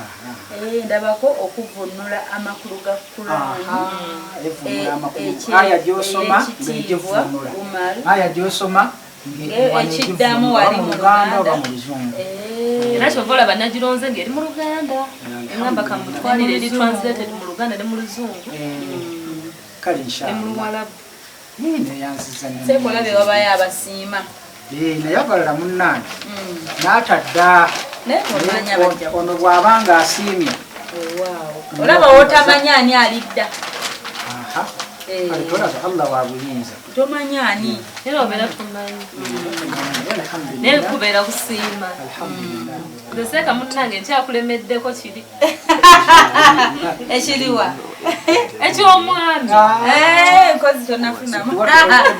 ndabako okuvunula amakulu ga Qur'ani Aya gy'osoma ng'egivvuunula. Aya gy'osoma ekiddamu wali mu Luganda oba mu Luzungu. era kyova olaba nagironze ng'eri mu Luganda engamba kamutwalire eri translated mu Luganda ne mu Luzungu Kale ne mu inshallah. luwalabu Neyanziza nnyo. sekola be wabayo abasiima naye abalala munnange n'atadda naye tomanya bajja ono bw'abanga asiimye. olaba wotamanya ani alidda Kale tolaga Allah wa buyinza. tomanya ani era obeera tumanyi naye kubeera kusiima nzeseeka munnange nkyakulemeddeko kiri ekiriwa ekyomwami nkozi tonafunamu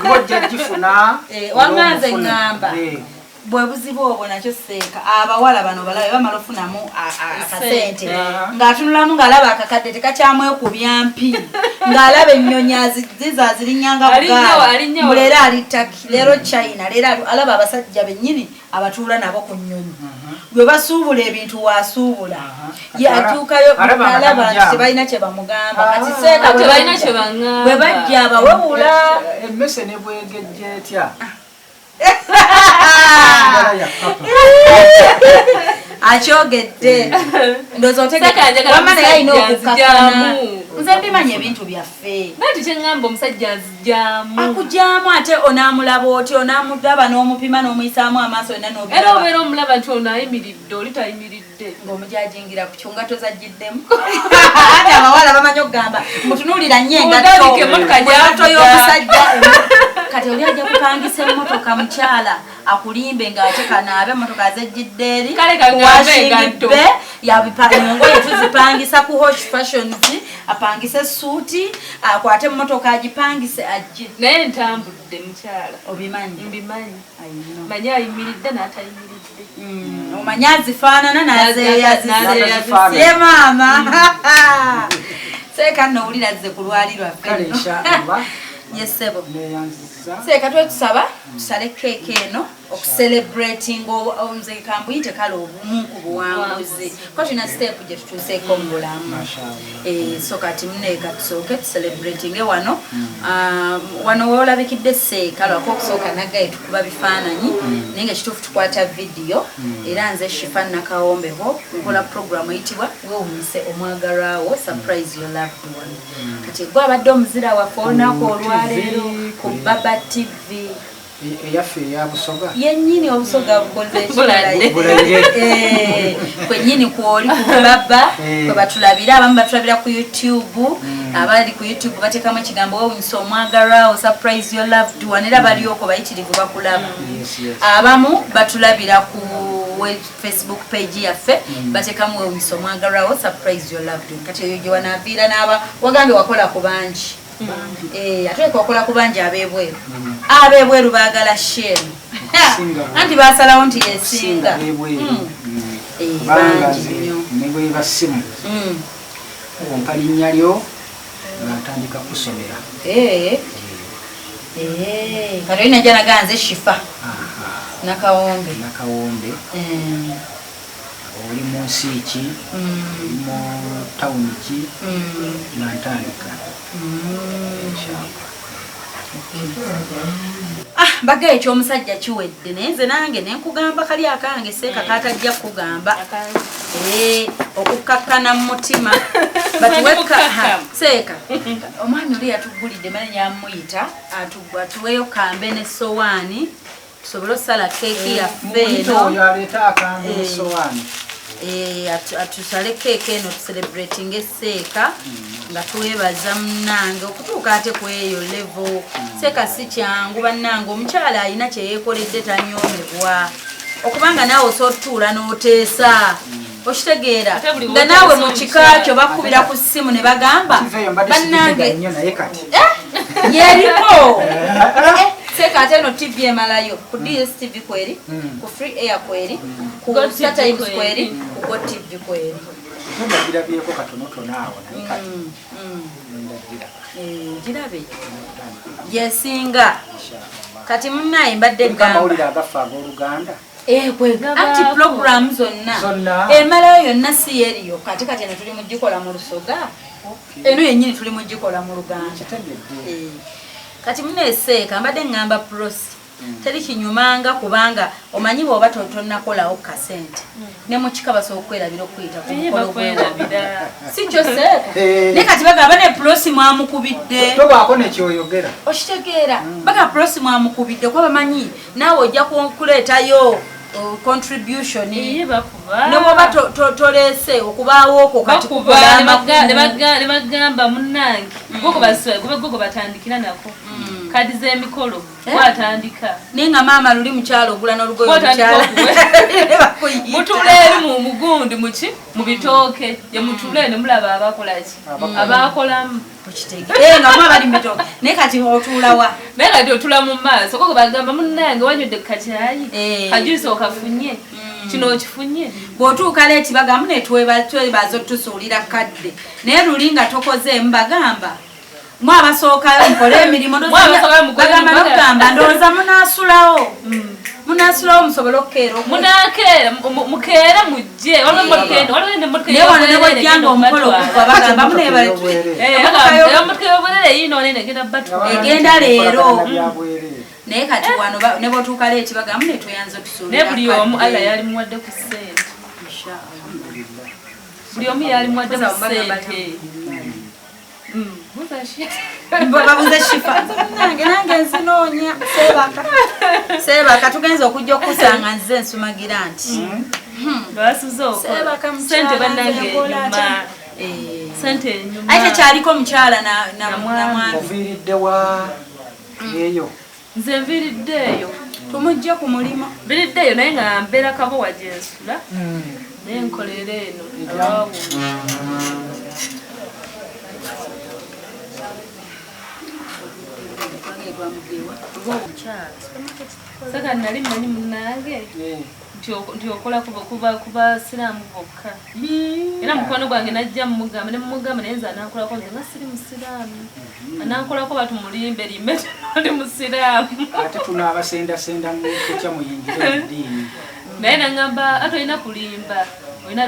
Gwojja gifuna. wanganze ngamba bwe buzibu obwo nakyo seeka abawala bano balabe bamala ofunamu akasente ng'atunulamu ng'alaba akakadde tekakyamwekubya mpi ng'alaba ennyonyi ziza zirinyanga bugaali leero ali Turkey leero China leero alaba abasajja bennyini abatuula nabo ku nnyonyi gwe basuubula ebintu waasuubula yatuukayo alaba nti tebalina kye bamugamba kati seeka bwe bajja abawewula emmese ne bwegejja etya akyogedde ndowooza otegewamana yalina okukakkana nze mbimanya ebintu byaffe bati kyeŋŋamba omusajja azijjamu akujjamu ate onaamulaba oti onaamudaba n'omupima n'omuyisaamu amaaso yonna era obeera omulaba nti ono ayimiridde oli tayimiridde ng'omujajingira ku kyongato zajjiddemu ati abawala bamanyi okugamba mutunuulira nnyo engato y'omusajja kati oli ajja kupangisa emmotoka mukyala akulimbe ng'ate kanaabe emmotoka azejjidde eri kuwashingibbe engoye tuzipangisa ku hosh fashions apangise suuti akwate emmotoka agipangise ajje naye ntambudde mukyala obimanyi mbimanyi manyi ayimiridde n'atayimiridde omanyi azifaanana nazeeyazisiye maama seeka nowulira zze ku lwali lwaffe yesebo seeka twetusaba tusale keeke eno okucelebratinga nze kambuyite kale obumu ku buwanguzi ko tulina siteepu gye tutuuseeko mu bulamu so kati muneeka tusooke tucelebratinge wano wano weolabikidde seeka lwako okusooka naggaye tukuba bifaananyi naye nga kituufu tukwata vidiyo era nze Shifa Nakawombeho nkola programu eyitibwa weewunyise omwagalwawo surprise your loved one kati gwe abadde omuzira waffe olunaku olwaleero ku Baba TV eyaffe eya Busoga yennyini obusoga bukoze kwennyini kwoli ku Baba kwe batulabira abamu batulabira ku YouTube abali ku YouTube bateekamu ekigambo weewunyise omwagalwawo surprise your loved one era balioko bayitirivu bakulaba abamu batulabira ku Facebook page yaffe bateekamu weewunyise omwagalwawo surprise your loved one kati eyo gye wanaaviira n'aba wagambye wakola ku bangi ate wakola ku bangi ab'ebweru baagala share anti basalawo nti yesinga bangi nnyo ne bwe basimu ompa linnya lyo natandika kusomera kati olina jja naganze Shifa Nakawombe oli mu nsi ki mu tawuni ki nantandika baga ekyomusajja kiwedde naye nze nange nenkugamba kali akange seeka katajja kukugamba okukkakkana mu mutima seeka omwami oli yatugulidde mane nyamuyita atuweeyo kambe n'essowaani tusobole okusala keeki yaffe eno atusale keeke eno tucelebrating esseeka nga twebaza munnange okutuuka ate ku eyo level seeka si kyangu bannange omukyala alina kyeyeekoledde tanyoomebwa okubanga naawe osotuula n'oteesa okitegeera nga naawe mu kika kyo bakubira ku ssimu ne bagamba bannange yeriko seeka ate no TV emalayo ku DSTV kweri ku Free Air kweri ku Star Times kweri ku Go TV kweri ndabirabyeko katonotono awo naye kati girabe yesinga kati munnaye mbadde mawulire agafa ag'Oluganda anti program zonna emalayo yonna si yeriyo kati eno tuli mu gikola mu Lusoga eno yennyini tuli mu gikola mu Luganda kati muneeseeka mbadde ngamba prosi teri kinyumanga kubanga omanyi bw'oba tonnakolawo kasente ne mu kika basobola okwerabira okuyita ku mukolo gw'ewabira si kyo seeka naye kati bagamba ne prosi mwamukubidde tobaako nekyoyogera okitegeera baga prosi mwamukubidde kuba bamanyi naawe ojja kuleetayo contribution nebwoba toleese okubaawo okwo kati ne bagamba munnange gogo batandikira nako kadi z'emikolo gwatandika naye nga maama luli mukyalo ogula n'olugoye olukyala mutula eri mu mugundi muki mu bitooke ye mutula ne mulaba abakolaki abakolamu nga mwa bali mu bitooke naye kati otuula wa naye kati otula mu maaso koko bagamba munnange wanywedde kukakyayi kajuisi okafunye kino okifunye bw'otuuka leeti bagamba netwebaza otusuulira kadde naye luli nga tokozeemu bagamba mwabasookayo mukole emirimu bagamba nokugamba ndowooza munaasulawo munasulawo musobole okukeera munakeera mukeera mujje newanonewatyanga omukolo ogugwa bagamba munebamukeobulere yino nenegenda batu egenda leero naye kati wano ne bwotuuka leeti bagamba netweyanza naye buli omu alla yali muwadde ku ssente buli omu yali muwadde ku ssente babuze shifa nange nzinoonya seebaka tugenza okujja okusanga nze nsumagira nti sente bannange enyuma sente enyuma ate kyaliko omukyala namwami oviiriddewa eyo nze nviiriddeeyo tumujje ku mulimo nviiriddeeyo naye nga mbeera kabowa gye nsula naye nkolera eno saka nali manyi munange nti okola kuba siraamu bokka era mukwano gwange najja mumugamba ne mumugamba naye nze anankolako nze nga siri musiraamu anankolako batumulimbe limbe oli musiraamu ate tunaabasendasenda mukutya muyingire eddiini naye nagamba ate olina kulimba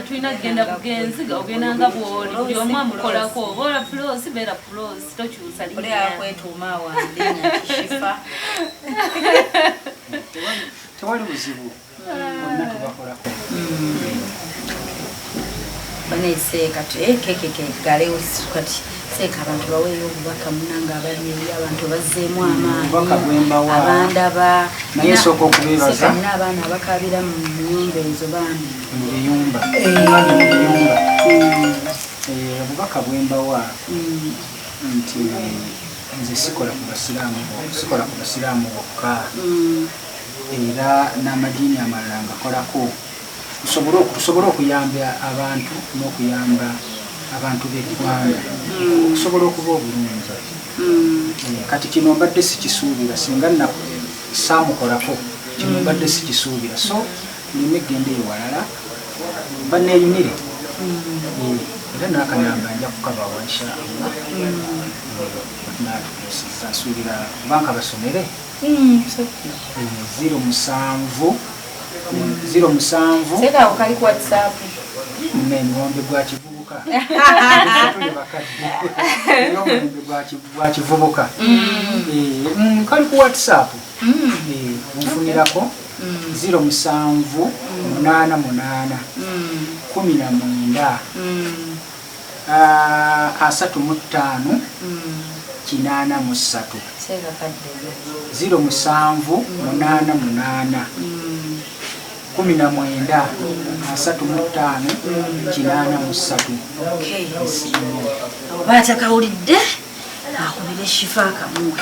tulina kugenda bugenzi ogenda nga bwoli buli omu amukolako oba ola pulosi beera pulosi tokyusa kwetuuma wandinakishifa tewali buzibu bonna tubakolako baneseeka kekekegalewo kati seeka abantu baweeyo obubaka munanga abalieri abantu bazzeemu amaanyi abandaba naye sooka okubeebaza nina abaana abakabira mu nyumba ezo bambi mu biyumba obubaka bwembawa nti nze sikola ku basiraamu bokka era n'amadiini amalala ngakolako tusobole okuyamba abantu n'okuyamba abantu b'eggwanga okusobola okuba obulungi kati kino mbadde sikisuubira singa saamukolako kino mbadde sikisuubira so nime egenda ewalala banneeyunire era n'akanamba nja kukabawa inshaallah natukusiza nsuubira banka basomere 07 seeka okali ku whatsapp n'engombe gwa kivubuka gwa kivubuka kali ku whatsapp nfunirako 0788 19 35 83 0788 19 35 83 oba atakawulidde akubira eshifa akamuwe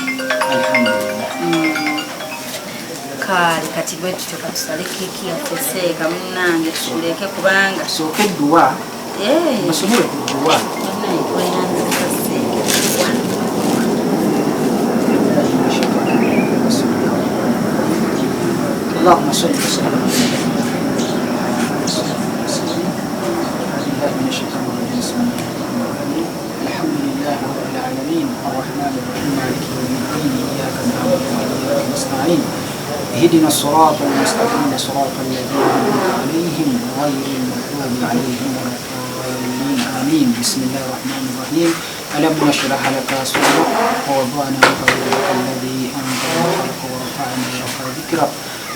kale kati bwe tutyo katusale keeki yaffe seeka munnange tuleke kubanga sooka edduwa masomere ku dduwa اللهم صل وسلم على الحمد لله رب العالمين الرحمن الرحيم مالك يوم الدين اياك نعبد واياك نستعين اهدنا الصراط المستقيم صراط الذين انعمت عليهم غير المغضوب عليهم ولا الضالين امين بسم الله الرحمن الرحيم ألم نشرح لك صدرك ووضعنا عنك وزرك الذي أنقض ظهرك ورفعنا لك ذكرك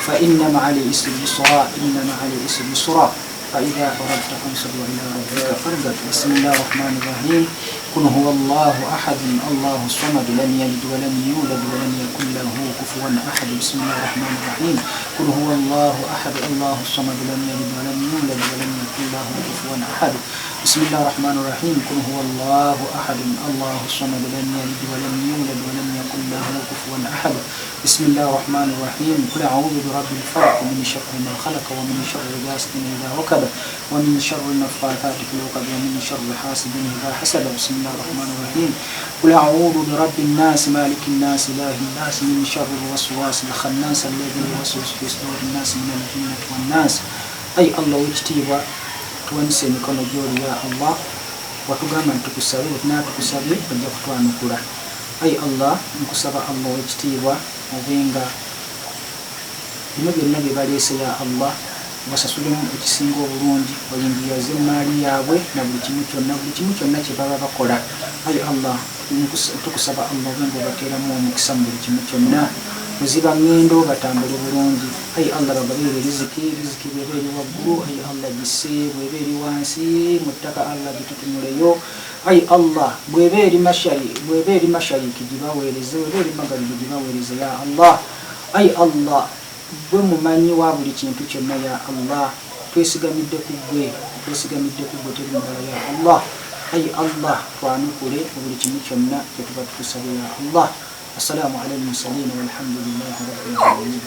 فإن مع العسر يسرا إن مع العسر يسرا فإذا فرغت فانصب إلى ربك فارغب بسم الله الرحمن الرحيم قل هو الله أحد الله الصمد لم يلد ولم يولد ولم يكن له كفوا أحد بسم الله الرحمن الرحيم قل هو الله أحد الله الصمد لم يلد ولم يولد ولم يكن له كفوا أحد بسم الله الرحمن الرحيم قل هو الله أحد الله الصمد لم يلد ولم يولد ولم يكن له كفوا أحد بسم الله الرحمن الرحيم قل أعوذ برب الفلق من شر ما خلق ومن شر غاسق إذا وقب ومن شر النفاثات في العقد ومن شر حاسد إذا حسد بسم الله الرحمن الرحيم قل أعوذ برب الناس مالك الناس إله الناس من شر الوسواس الخناس الذي يوسوس في صدور الناس من الجنة والناس أي الله اجتيبا tuwanise emikono gy'oli ya allah watugamba ntukusabe natukusabye ojja kutwanukula ayi allah nkusaba allah wekitiibwa obenga bino byonna bye baleese ya Allah basasulemu ekisinga obulungi oyingiyaze emaali yaabwe na buli kimu kyonna kye baba bakola. Ayi Allah tukusaba Allah bwenga obateeramu omukisa mu buli kimu kyonna muziba ngendo batambule bulungi. Ayi Allah bagabeere riziki bweba eri waggulu ayi Allah gisse bweba eri wansi mu ttaka Allah gitutunuleyo. Ayi Allah bweba eri mashariki gibaweereze bweba eri magaribi gibaweereze ya Allah. Ayi Allah gwe mumanyi wa buli kintu kyonna ya Allah twesigamidde ku gwe teri mulala ya Allah. Ayi Allah twanukule buli kimu kyonna kye tuba tukusaba ya Allah. Assalamu ala al-mursalin walhamdulillahi rabbil alamin.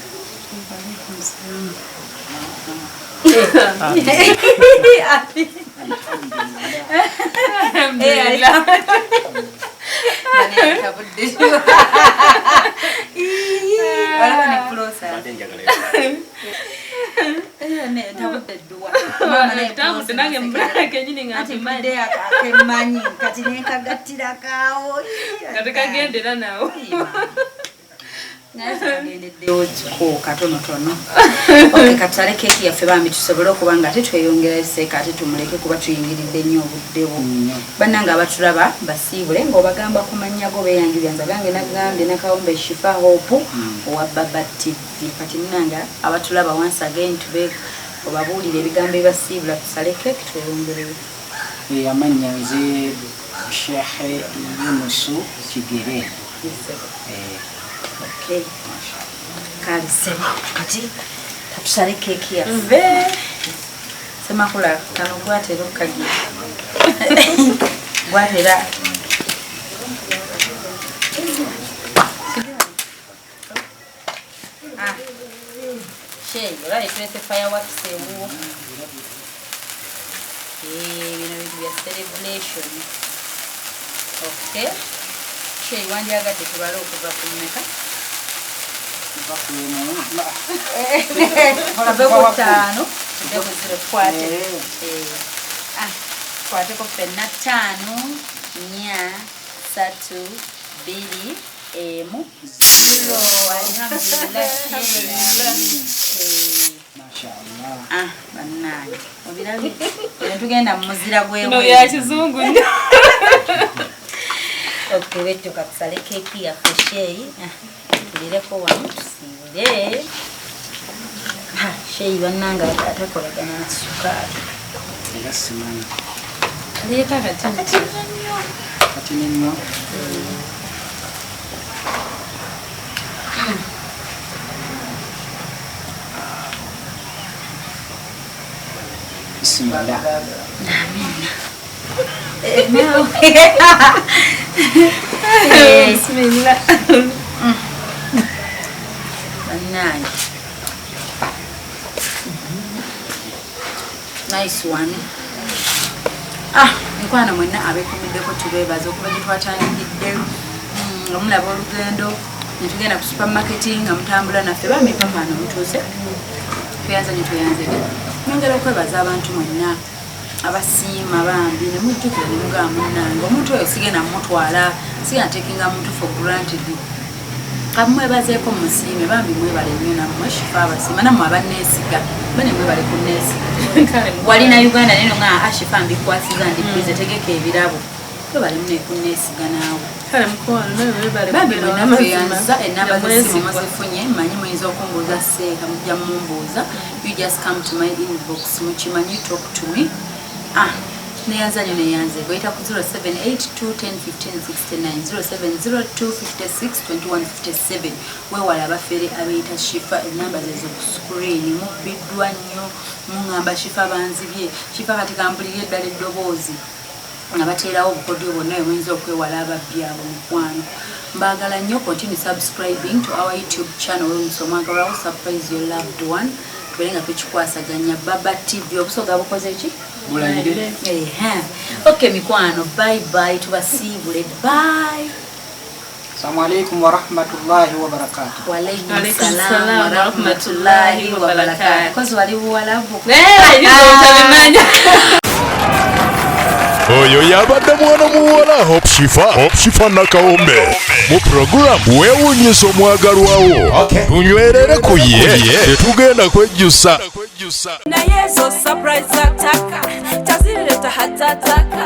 katonotono katale keki yaffe bambi tusobole okuba nga ate tweyongera eseeka ate tumuleke kuba tuyingiridde nnyo obuddewo bannanga abatulaba basiibule ng'obagamba ku mannya go beeyanjulyanza gange nagambye nakawombe Shifa Hope owa Baba TV kati munanga abatulaba once again tube obabuulire ebigambo ebibasiibula tusale keki tweyongerewo. Amannya nze Sheikh Yunusu Kigere. Okay. Kali sema kati tatusale keki yaffe sema kula kano gwatera okagira gwatera Shey olaba etulese fireworks ewuwo bino bintu bya celebration. Okay. Shey wandyagadde tubale okuva ku mmeka Kutano, kwateko ffenna 5 4 3 2 1 alhamdulillah. Mashallah. Bannange obirabi tugenda mu muzira gwewe ya kizungu. Okay, wetu katusale keki ya Shey. Tulireko wano tusiibule. Shey bannanga atakolagana na sukali. Era simanyi. Leeta kati nnyo. Bismillah. Bismillah. Nice one. Nkwana mwenna abekumiddeko tubeebaza okuba gye twatandikidde omulaba olugendo netugenda ku supermarket nga mutambula naffe bambi papaano mutuuse tuyanze nongera okwebaza abantu mwenna abasiima bambi nemujjukira nemugaba munnange omuntu oyo sigenda mumutwala sigenda tekinga muntu for granted kamwebazeeko musiime bambi mwebale nnyo nammwe Shifa abasiima nammwe abanneesiga bane mwebale ku neesiga walina Uganda neno nga Shifa mbikwasiza ndi bize tegeka ebirabo twebale mune ku neesiga naawe kale mukwano nawe mwebale bambi mwenafeyanza enamba z'essimu muzifunye mmanyi muyinza okumbuuza seeka mujja mumbuuza you just come to my inbox mukimanyi talk to me neyanzanyo neyanze goyita ku 0782101569 wewala abafere abeyita Shifa enamba zezo ku screen mubbiddwa nnyo mungamba Shifa banzibye Shifa kati kampulira eddala eddoboozi nga bateerawo obukodyo bwonna bwemuyinza okwewala ababbi abo mukwano mbagala nnyo continue subscribing to our YouTube channel Omusomwagalawo surprise your loved one tubere nga tukikwasaganya Baba TV obusoga bukoze ki Bulanyire. Okay mikwano bye bye tubasiibule bye. Assalamu alaikum wa rahmatullahi wa barakatuh. Wa alaikum salam wa rahmatullahi wa barakatuh. Kozi wali walabu. Nizo utabimanya. oyo yabadde mwana muwala Hope Shifa Nakawombe mu program weewuunyisa omwagalwawo tunywerere ku ye tetugenda kwejjusa naye zo surprise ataka tazireta hatataka